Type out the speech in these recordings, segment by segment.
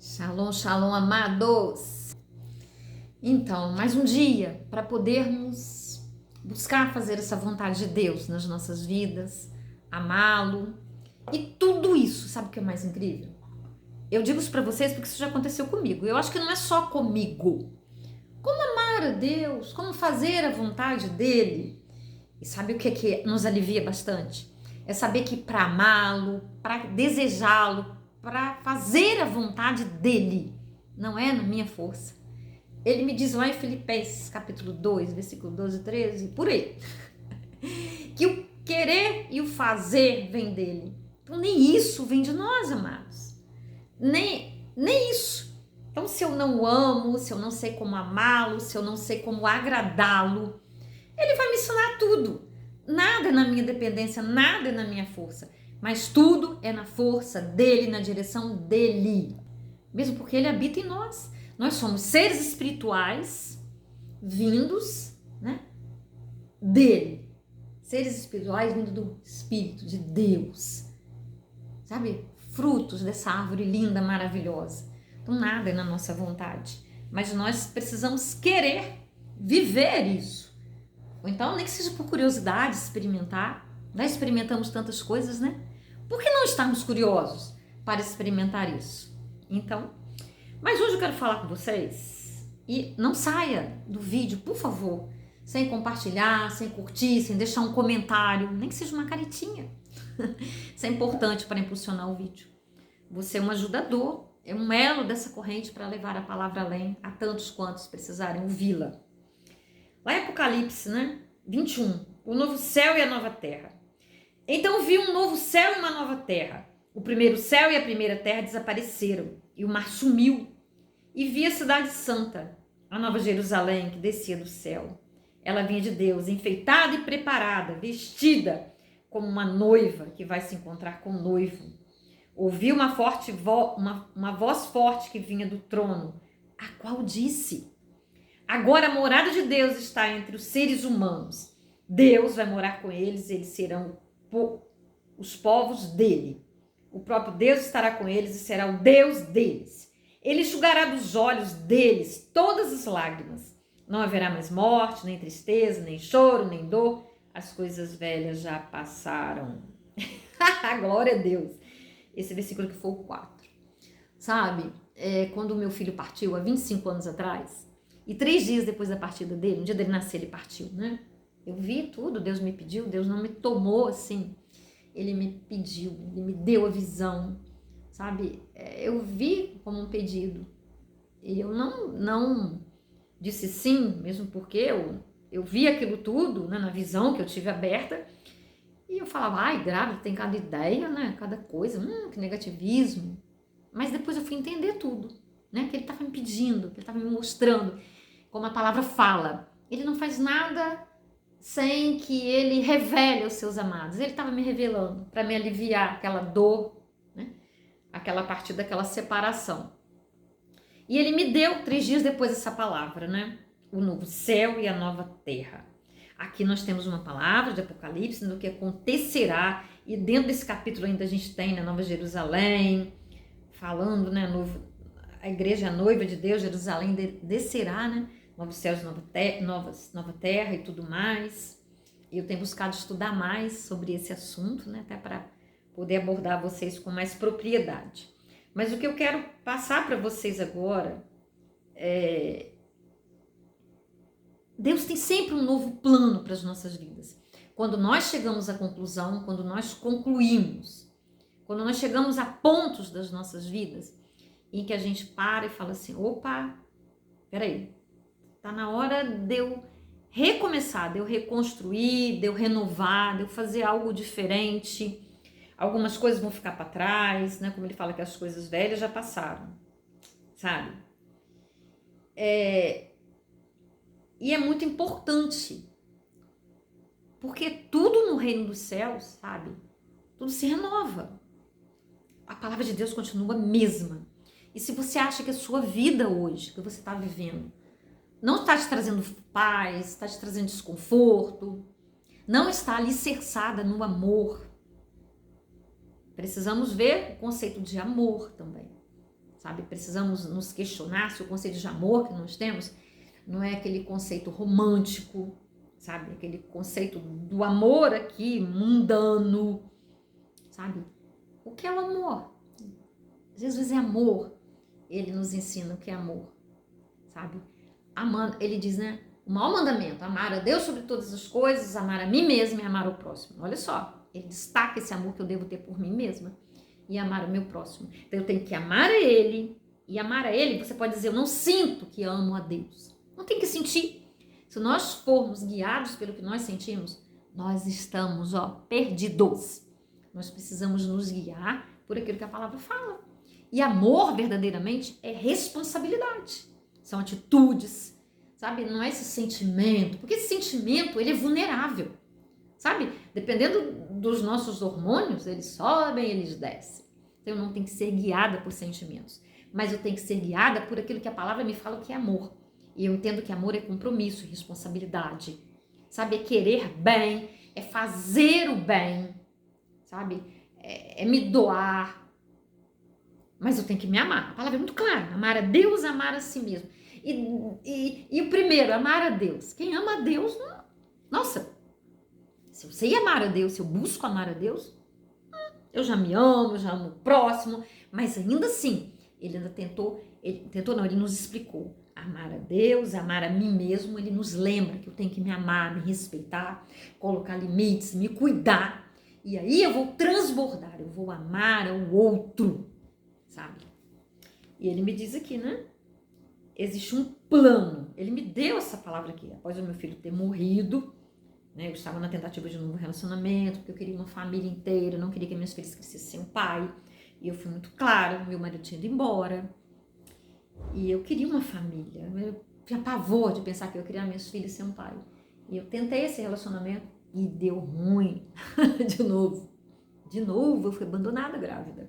Shalom, shalom, amados! Então, mais um dia para podermos buscar fazer essa vontade de Deus nas nossas vidas, amá-lo e tudo isso. Sabe o que é mais incrível? Eu digo isso para vocês porque isso já aconteceu comigo. Eu acho que não é só comigo. Como amar a Deus, como fazer a vontade dele. E sabe o que nos alivia bastante? É saber que para amá-lo, para desejá-lo, para fazer a vontade dele, não é na minha força. Ele me diz lá em Filipenses capítulo 2, versículo 12 e 13, por aí, que o querer e o fazer vem dele. Então nem isso vem de nós, amados. Nem isso. Então se eu não o amo, se eu não sei como amá-lo, se eu não sei como agradá-lo, ele vai me ensinar tudo. Nada é na minha dependência, nada é na minha força. Mas tudo é na força dele, na direção dele. Mesmo porque ele habita em nós. Nós somos seres espirituais vindos, né, dele. Seres espirituais vindos do Espírito de Deus. Sabe? Frutos dessa árvore linda, maravilhosa. Então nada é na nossa vontade. Mas nós precisamos querer viver isso. Ou então, nem que seja por curiosidade, experimentar. Já experimentamos tantas coisas, né? Por que não estarmos curiosos para experimentar isso? Então, mas hoje eu quero falar com vocês. E não saia do vídeo, por favor, sem compartilhar, sem curtir, sem deixar um comentário, nem que seja uma caretinha. Isso é importante para impulsionar o vídeo. Você é um ajudador, é um elo dessa corrente para levar a palavra além a tantos quantos precisarem ouvi-la. Lá em Apocalipse, né? 21, o novo céu e a nova terra. Então vi um novo céu e uma nova terra. O primeiro céu e a primeira terra desapareceram, e o mar sumiu. E vi a cidade santa, a nova Jerusalém, que descia do céu. Ela vinha de Deus, enfeitada e preparada, vestida como uma noiva que vai se encontrar com o noivo. Ouvi uma voz forte que vinha do trono, a qual disse: agora a morada de Deus está entre os seres humanos. Deus vai morar com eles, eles serão os povos dele. O próprio Deus estará com eles e será o Deus deles. Ele enxugará dos olhos deles todas as lágrimas. Não haverá mais morte, nem tristeza, nem choro, nem dor. As coisas velhas já passaram. Glória a Deus. Esse versículo que foi o 4. Sabe, quando o meu filho partiu há 25 anos atrás, e 3 dias depois da partida dele, no dia dele nascer, ele partiu, né? Eu vi tudo, Deus me pediu, Deus não me tomou assim. Ele me pediu, ele me deu a visão, sabe? Eu vi como um pedido. E eu não disse sim, mesmo porque eu vi aquilo tudo, né, na visão que eu tive aberta. E eu falava, ai, grávida, tem cada ideia, né? Cada coisa, que negativismo. Mas depois eu fui entender tudo, né? Que ele estava me pedindo, que ele estava me mostrando. Como a palavra fala, ele não faz nada sem que ele revele aos seus amados. Ele estava me revelando para me aliviar aquela dor, né? Aquela partida, daquela separação. E ele me deu 3 dias depois essa palavra, né? O novo céu e a nova terra. Aqui nós temos uma palavra de Apocalipse do que acontecerá. E dentro desse capítulo ainda a gente tem, né, Nova Jerusalém, falando, né, a igreja, a noiva de Deus, Jerusalém descerá, né? Novos céus, nova terra e tudo mais. Eu tenho buscado estudar mais sobre esse assunto, né? Até para poder abordar vocês com mais propriedade. Mas o que eu quero passar para vocês agora é... Deus tem sempre um novo plano para as nossas vidas. Quando nós chegamos à conclusão, quando nós concluímos, quando nós chegamos a pontos das nossas vidas em que a gente para e fala assim, opa, peraí, tá na hora de eu recomeçar, de eu reconstruir, de eu renovar, de eu fazer algo diferente. Algumas coisas vão ficar para trás, né? Como ele fala que as coisas velhas já passaram, sabe? E é muito importante, porque tudo no reino dos céus, sabe? Tudo se renova. A palavra de Deus continua a mesma. E se você acha que a sua vida hoje, que você está vivendo, não está te trazendo paz, está te trazendo desconforto, não está alicerçada no amor, precisamos ver o conceito de amor também. sabe? Precisamos nos questionar se o conceito de amor que nós temos não é aquele conceito romântico, sabe? Aquele conceito do amor aqui, mundano, sabe? O que é o amor? Jesus é amor. Ele nos ensina o que é amor, sabe? Amando, ele diz, né? O maior mandamento, amar a Deus sobre todas as coisas, amar a mim mesma e amar o próximo. Olha só, ele destaca esse amor que eu devo ter por mim mesma e amar o meu próximo. Então eu tenho que amar a ele, e amar a ele, você pode dizer, eu não sinto que amo a Deus. Não tem que sentir. Se nós formos guiados pelo que nós sentimos, nós estamos, perdidos. Nós precisamos nos guiar por aquilo que a palavra fala. E amor, verdadeiramente, é responsabilidade. São atitudes, sabe? Não é esse sentimento. Porque esse sentimento, ele é vulnerável, sabe? Dependendo dos nossos hormônios, eles sobem, eles descem. Então, eu não tenho que ser guiada por sentimentos. Mas eu tenho que ser guiada por aquilo que a palavra me fala que é amor. E eu entendo que amor é compromisso, responsabilidade. Sabe? É querer bem, é fazer o bem, sabe? É me doar. Mas eu tenho que me amar. A palavra é muito clara. Amar a Deus, amar a si mesmo. E o primeiro, amar a Deus. Quem ama a Deus, nossa, se eu sei amar a Deus, se eu busco amar a Deus, eu já me amo, eu já amo o próximo. Mas ainda assim, ele nos explicou. Amar a Deus, amar a mim mesmo, ele nos lembra que eu tenho que me amar, me respeitar, colocar limites, me cuidar. E aí eu vou transbordar, eu vou amar ao outro, sabe? E ele me diz aqui, né? Existe um plano. Ele me deu essa palavra aqui, após o meu filho ter morrido, né? Eu estava na tentativa de um novo relacionamento, porque eu queria uma família inteira, não queria que minhas filhas crescessem sem um pai. E eu fui muito clara, meu marido tinha ido embora. E eu queria uma família. Eu tinha pavor de pensar que eu queria minhas filhas sem um pai. E eu tentei esse relacionamento e deu ruim. De novo. Eu fui abandonada grávida.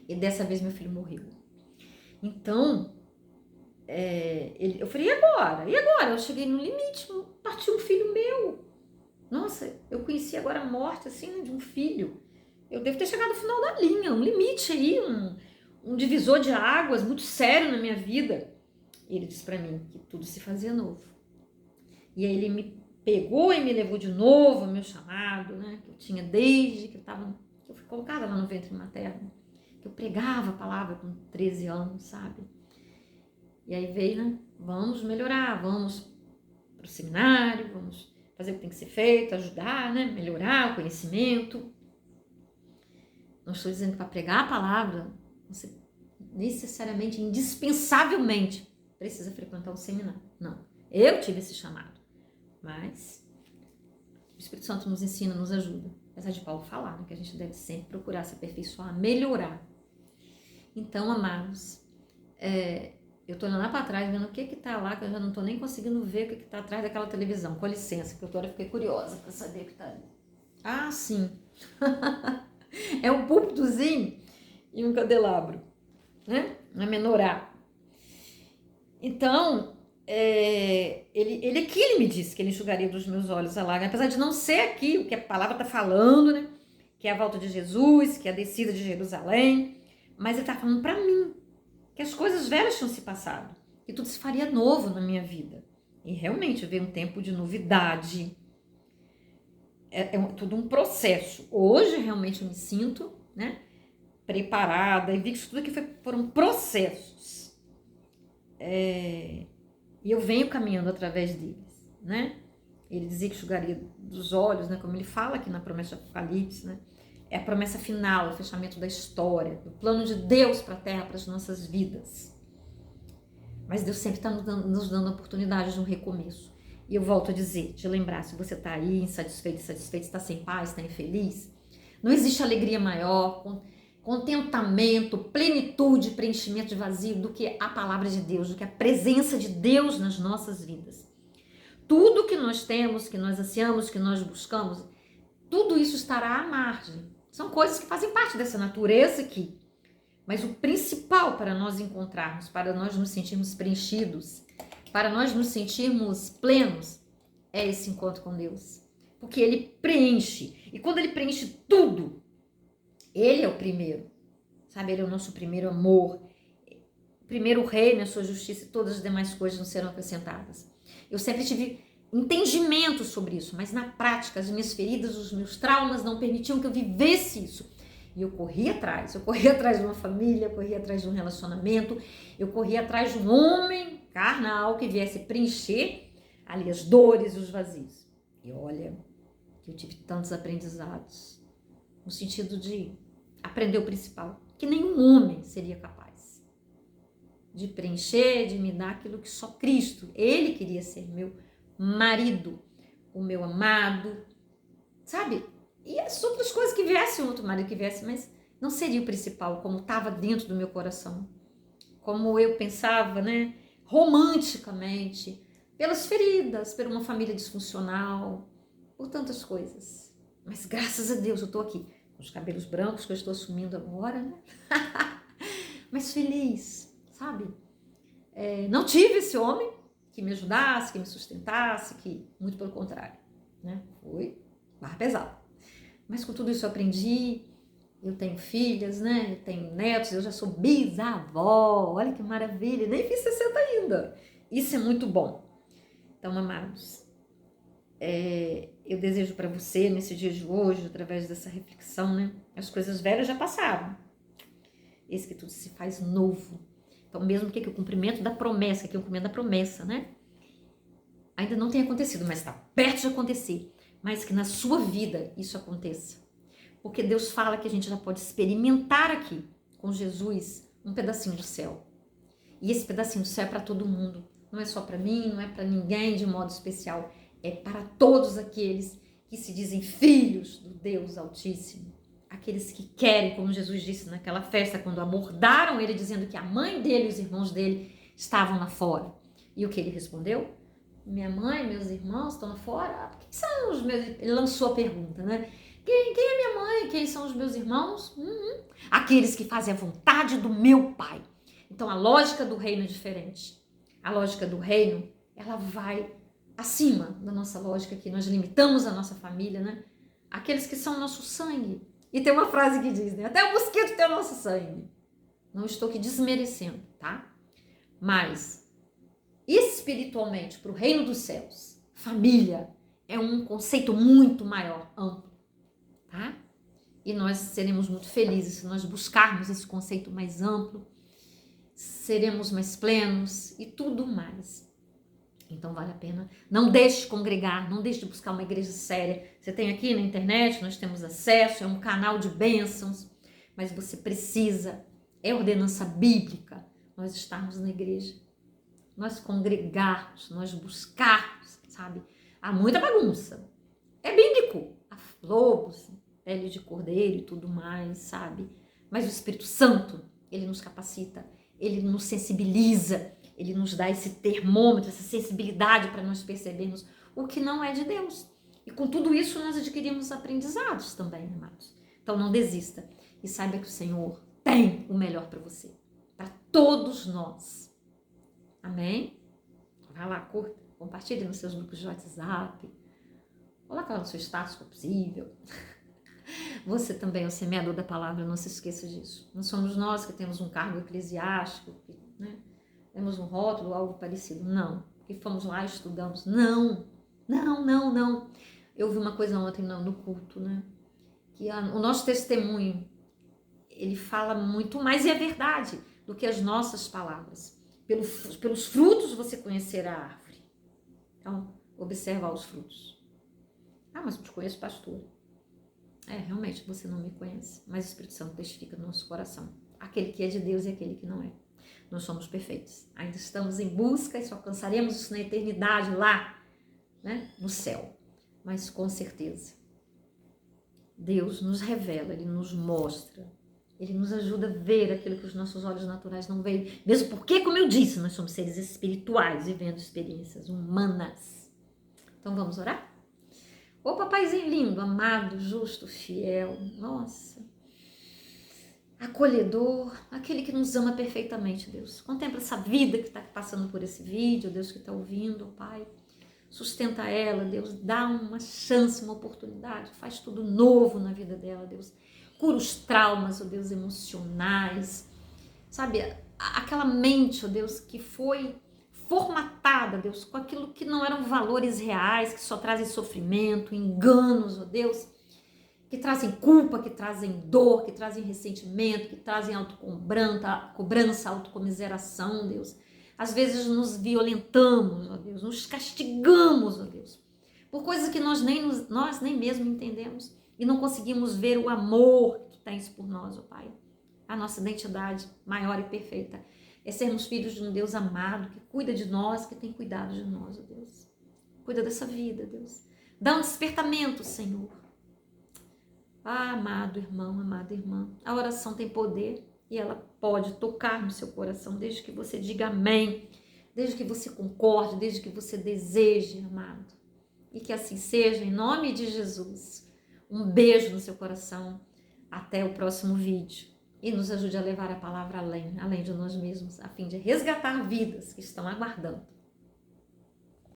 E dessa vez meu filho morreu. Então, eu falei, e agora? E agora? Eu cheguei no limite, partiu um filho meu. Nossa, eu conheci agora a morte, assim, de um filho. Eu devo ter chegado ao final da linha, um limite aí, um divisor de águas muito sério na minha vida. E ele disse pra mim que tudo se fazia novo. E aí ele me pegou e me levou de novo ao meu chamado, né? Que eu tinha desde que eu fui colocada lá no ventre materno. Que eu pregava a palavra com 13 anos, sabe? E aí veio, né? Vamos melhorar, vamos pro seminário, vamos fazer o que tem que ser feito, ajudar, né? Melhorar o conhecimento. Não estou dizendo que para pregar a palavra, você necessariamente, indispensavelmente, precisa frequentar o seminário. Não, eu tive esse chamado. Mas o Espírito Santo nos ensina, nos ajuda. Apesar de Paulo falar, né, que a gente deve sempre procurar se aperfeiçoar, melhorar. Então, amados, eu estou olhando lá para trás, vendo o que está lá, que eu já não estou nem conseguindo ver o que está atrás daquela televisão. Com licença, que eu agora fiquei curiosa para saber o que está ali. Ah, sim! É um púlpitozinho e um candelabro, né? Uma menorá. Então, ele me disse que ele enxugaria dos meus olhos a lágrima, apesar de não ser aqui o que a palavra está falando, né? Que é a volta de Jesus, que é a descida de Jerusalém, mas ele está falando para mim que as coisas velhas tinham se passado, que tudo se faria novo na minha vida. E realmente veio um tempo de novidade. É tudo um processo. Hoje realmente eu me sinto, né, preparada, e vi que isso tudo aqui foram processos. E eu venho caminhando através deles, né? Ele dizia que enxugaria dos olhos, né, como ele fala aqui na promessa de Apocalipse, né? É a promessa final, o fechamento da história, do plano de Deus para a Terra, para as nossas vidas. Mas Deus sempre está nos dando a oportunidade de um recomeço. E eu volto a dizer, te lembrar, se você está aí insatisfeito, está sem paz, está infeliz, não existe alegria maior, contentamento, plenitude, preenchimento de vazio do que a palavra de Deus, do que a presença de Deus nas nossas vidas. Tudo que nós temos, que nós ansiamos, que nós buscamos, tudo isso estará à margem. São coisas que fazem parte dessa natureza aqui. Mas o principal para nós encontrarmos, para nós nos sentirmos preenchidos, para nós nos sentirmos plenos, é esse encontro com Deus. Porque Ele preenche. E quando Ele preenche tudo, Ele é o primeiro. Sabe, Ele é o nosso primeiro amor. primeiro o reino, a sua justiça e todas as demais coisas não serão acrescentadas. Eu sempre tive entendimento sobre isso, mas na prática as minhas feridas, os meus traumas não permitiam que eu vivesse isso. E eu corria atrás de uma família, eu corria atrás de um relacionamento, eu corria atrás de um homem carnal que viesse preencher ali as dores e os vazios. E olha, eu tive tantos aprendizados, no sentido de aprender o principal, que nenhum homem seria capaz de preencher, de me dar aquilo que só Cristo, Ele queria ser meu marido, o meu amado, sabe? E as outras coisas que viessem, outro marido que viesse, mas não seria o principal, como estava dentro do meu coração, como eu pensava, né? Romanticamente, pelas feridas, por uma família disfuncional, por tantas coisas. Mas graças a Deus eu estou aqui, com os cabelos brancos que eu estou assumindo agora, né? Mas feliz, sabe? Não tive esse homem que me ajudasse, que me sustentasse, que muito pelo contrário, né? Foi barra pesada. Mas com tudo isso eu aprendi, eu tenho filhas, né? Eu tenho netos, eu já sou bisavó, olha que maravilha, nem fiz 60 ainda. Isso é muito bom. Então, amados, eu desejo para você, nesse dia de hoje, através dessa reflexão, né? As coisas velhas já passaram. Eis que tudo se faz novo. Então, mesmo que o cumprimento da promessa, que é o cumprimento da promessa, né? Ainda não tenha acontecido, mas está perto de acontecer. Mas que na sua vida isso aconteça. Porque Deus fala que a gente já pode experimentar aqui, com Jesus, um pedacinho do céu. E esse pedacinho do céu é para todo mundo. Não é só para mim, não é para ninguém de modo especial. É para todos aqueles que se dizem filhos do Deus Altíssimo. Aqueles que querem, como Jesus disse naquela festa, quando abordaram ele, dizendo que a mãe dele e os irmãos dele estavam lá fora. E o que ele respondeu? Minha mãe, meus irmãos estão lá fora? Quem são os meus... Ele lançou a pergunta, né? Quem é minha mãe? Quem são os meus irmãos? Aqueles que fazem a vontade do meu Pai. Então a lógica do reino é diferente. A lógica do reino, ela vai acima da nossa lógica, que nós limitamos a nossa família, né? Aqueles que são nosso sangue. E tem uma frase que diz, né? Até o mosquito tem o nosso sangue. Não estou aqui desmerecendo, tá? Mas espiritualmente, para o reino dos céus, família é um conceito muito maior, amplo, tá? E nós seremos muito felizes se nós buscarmos esse conceito mais amplo, seremos mais plenos e tudo mais. Então vale a pena. Não deixe de congregar, não deixe de buscar uma igreja séria. Você tem aqui na internet, nós temos acesso, é um canal de bênçãos, mas você precisa, é ordenança bíblica, nós estarmos na igreja. Nós congregarmos, nós buscarmos, sabe? Há muita bagunça. É bíblico. Há lobos, pele de cordeiro e tudo mais, sabe? Mas o Espírito Santo, ele nos capacita, ele nos sensibiliza, ele nos dá esse termômetro, essa sensibilidade para nós percebermos o que não é de Deus. E com tudo isso nós adquirimos aprendizados também, amados. Então não desista e saiba que o Senhor tem o melhor para você, para todos nós. Amém? Vai lá, curta, compartilhe nos seus grupos de WhatsApp, coloca lá no seu status, se for possível. Você também é o semeador da palavra, não se esqueça disso. Não somos nós que temos um cargo eclesiástico, né? Temos um rótulo, algo parecido. Não. Que fomos lá, estudamos. Não. Eu vi uma coisa ontem no culto, né? Que o nosso testemunho, ele fala muito mais, e é verdade, do que as nossas palavras. Pelos frutos você conhecerá a árvore. Então, observa os frutos. Ah, mas eu te conheço, pastor. Realmente você não me conhece, mas o Espírito Santo testifica no nosso coração. Aquele que é de Deus e aquele que não é. Nós somos perfeitos. Ainda estamos em busca e só alcançaremos isso na eternidade lá, né? No céu. Mas com certeza, Deus nos revela, Ele nos mostra, Ele nos ajuda a ver aquilo que os nossos olhos naturais não veem. Mesmo porque, como eu disse, nós somos seres espirituais vivendo experiências humanas. Então vamos orar? Ô papaizinho lindo, amado, justo, fiel, nossa, acolhedor, aquele que nos ama perfeitamente, Deus. Contempla essa vida que está passando por esse vídeo, Deus, que está ouvindo, Pai. Sustenta ela, Deus, dá uma chance, uma oportunidade, faz tudo novo na vida dela, Deus. Cura os traumas, ó Deus, emocionais. sabe, aquela mente, ó Deus, que foi formatada, Deus, com aquilo que não eram valores reais, que só trazem sofrimento, enganos, ó Deus, que trazem culpa, que trazem dor, que trazem ressentimento, que trazem autocobrança, autocomiseração, Deus. Às vezes nos violentamos, ó Deus, nos castigamos, ó Deus, por coisas que nós nem mesmo entendemos e não conseguimos ver o amor que tens por nós, ó Pai. A nossa identidade maior e perfeita é sermos filhos de um Deus amado, que cuida de nós, que tem cuidado de nós, ó Deus. Cuida dessa vida, Deus. Dá um despertamento, Senhor. Ah, amado irmão, amada irmã, a oração tem poder e ela pode tocar no seu coração, desde que você diga amém, desde que você concorde, desde que você deseje, amado. E que assim seja, em nome de Jesus. Um beijo no seu coração. Até o próximo vídeo. E nos ajude a levar a palavra além de nós mesmos, a fim de resgatar vidas que estão aguardando